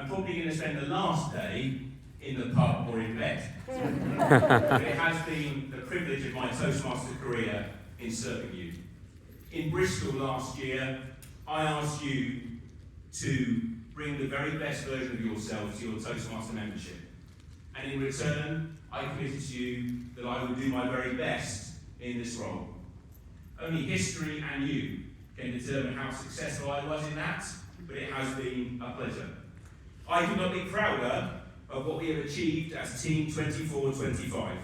I'm probably going to spend the last day in the pub or in bed. But it has been the privilege of my Toastmaster career in serving you. In Bristol last year, I asked you to bring the very best version of yourself to your Toastmaster membership. And in return, I committed to you that I would do my very best in this role. Only history and you can determine how successful I was in that, but it has been a pleasure. I could not be prouder of what we have achieved as Team 24-25.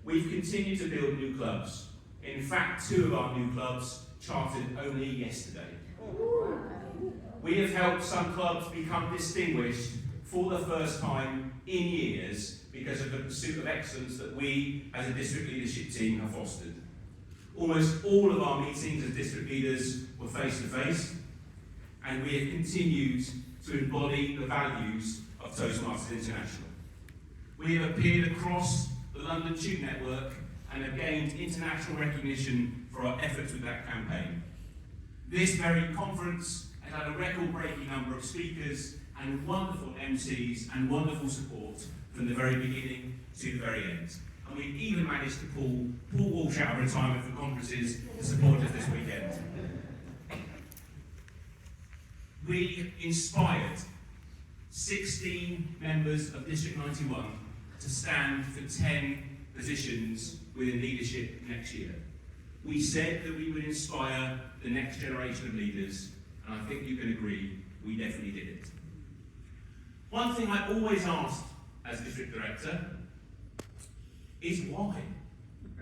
We've continued to build new clubs. In fact, 2 of our new clubs chartered only yesterday. We have helped some clubs become distinguished for the first time in years because of the pursuit of excellence that we as a district leadership team have fostered. Almost all of our meetings as district leaders were face-to-face, and we have continued to embody the values of Toastmasters International. We have appeared across the London Tube network and have gained international recognition for our efforts with that campaign. This very conference has had a record-breaking number of speakers and wonderful MCs and wonderful support from the very beginning to the very end. And we've even managed to pull Paul Walsh out of retirement for conferences to support us this weekend. We inspired 16 members of District 91 to stand for 10 positions within leadership next year. We said that we would inspire the next generation of leaders, and I think you can agree, we definitely did it. One thing I always asked as District Director is why?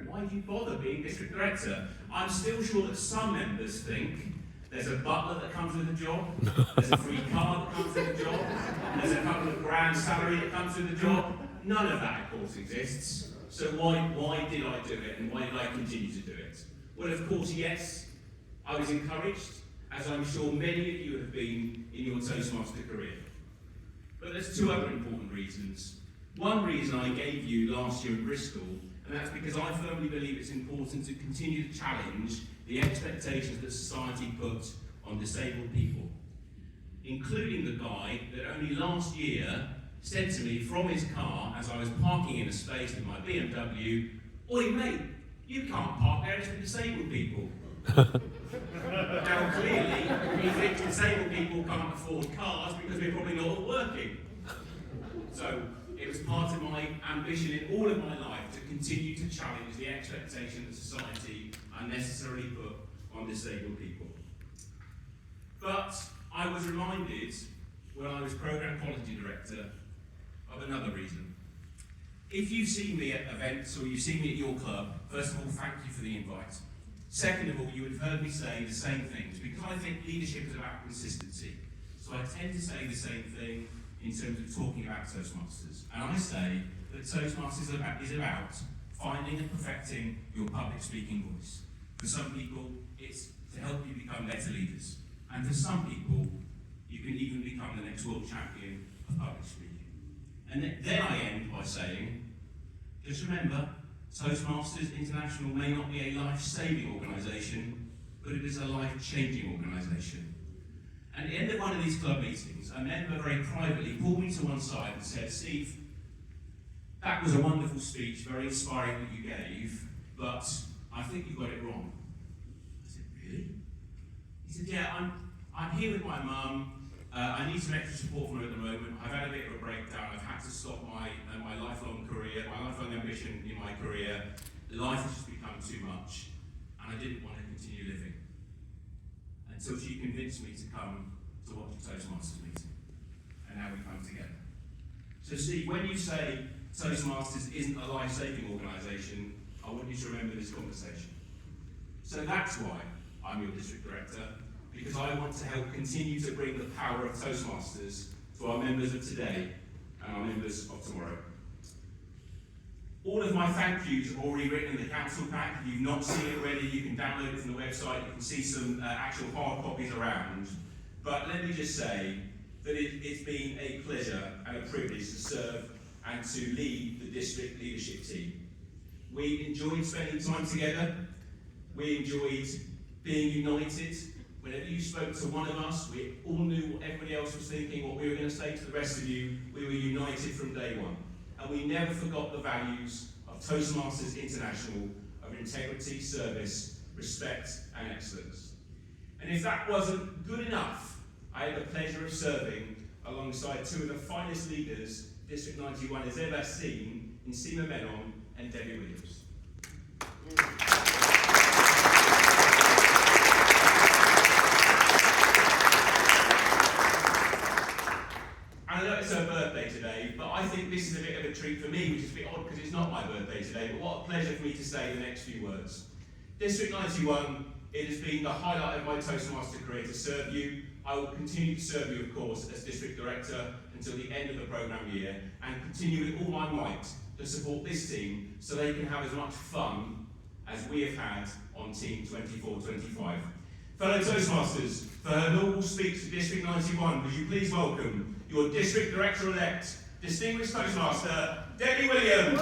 Why do you bother being District Director? I'm still sure that some members think there's a butler that comes with a job, there's a free car that comes with a job, there's a couple of grand salary that comes with a job. None of that, of course, exists. So why did I do it, and why did I continue to do it? Well, of course, yes, I was encouraged, as I'm sure many of you have been in your Toastmaster career. But there's 2 other important reasons. One reason I gave you last year in Bristol, and that's because I firmly believe it's important to continue to challenge the expectations that society puts on disabled people, including the guy that only last year said to me from his car as I was parking in a space with my BMW, "Oi mate, you can't park there, it's for disabled people." Now clearly, he thinks disabled people can't afford cars because we're probably not all working. So it was part of my ambition in all of my life to continue to challenge the expectation that society unnecessarily put on disabled people. But I was reminded when I was Programme Quality Director of another reason. If you see me at events or you see me at your club, first of all, thank you for the invite. Second of all, you would have heard me say the same things, because I think leadership is about consistency. So I tend to say the same thing in terms of talking about Toastmasters. And I say that Toastmasters is about finding and perfecting your public speaking voice. For some people, it's to help you become better leaders. And for some people, you can even become the next world champion of public speaking. And then I end by saying, just remember, Toastmasters International may not be a life-saving organisation, but it is a life-changing organisation. And at the end of one of these club meetings, a member very privately pulled me to one side and said, "Steve, that was a wonderful speech, very inspiring that you gave, but I think you got it wrong." I said, "Really?" He said, "Yeah, I'm here with my mum. I need some extra support from her at the moment. I've had a bit of a breakdown. I've had to stop my lifelong career, my lifelong ambition in my career. Life has just become too much, and I didn't want to continue living." Until she convinced me to come to watch the Toastmasters meeting. And now we come together. So Steve, when you say Toastmasters isn't a life-saving organisation, I want you to remember this conversation. So that's why I'm your district director, because I want to help continue to bring the power of Toastmasters to our members of today and our members of tomorrow. All of my thank yous are already written in the council pack. If you've not seen it already, you can download it from the website. You can see some actual hard copies around. But let me just say that it's been a pleasure and a privilege to serve and to lead the district leadership team. We enjoyed spending time together. We enjoyed being united. Whenever you spoke to one of us, we all knew what everybody else was thinking, what we were going to say to the rest of you. We were united from day one. And we never forgot the values of Toastmasters International of integrity, service, respect and excellence. And if that wasn't good enough, I had the pleasure of serving alongside two of the finest leaders District 91 has ever seen in Seema Menon and Debbie Williams. I know it's her birthday today, but I think this is a bit of a treat for me, which is a bit odd because it's not my birthday today, but what a pleasure for me to say the next few words. District 91, it has been the highlight of my Toastmaster career to serve you. I will continue to serve you, of course, as District Director until the end of the programme year, and continue with all my might to support this team so they can have as much fun as we have had on Team 24-25. Fellow Toastmasters, for her inaugural speech to District 91, would you please welcome your District Director-elect, Distinguished Toastmaster, Debbie Williams.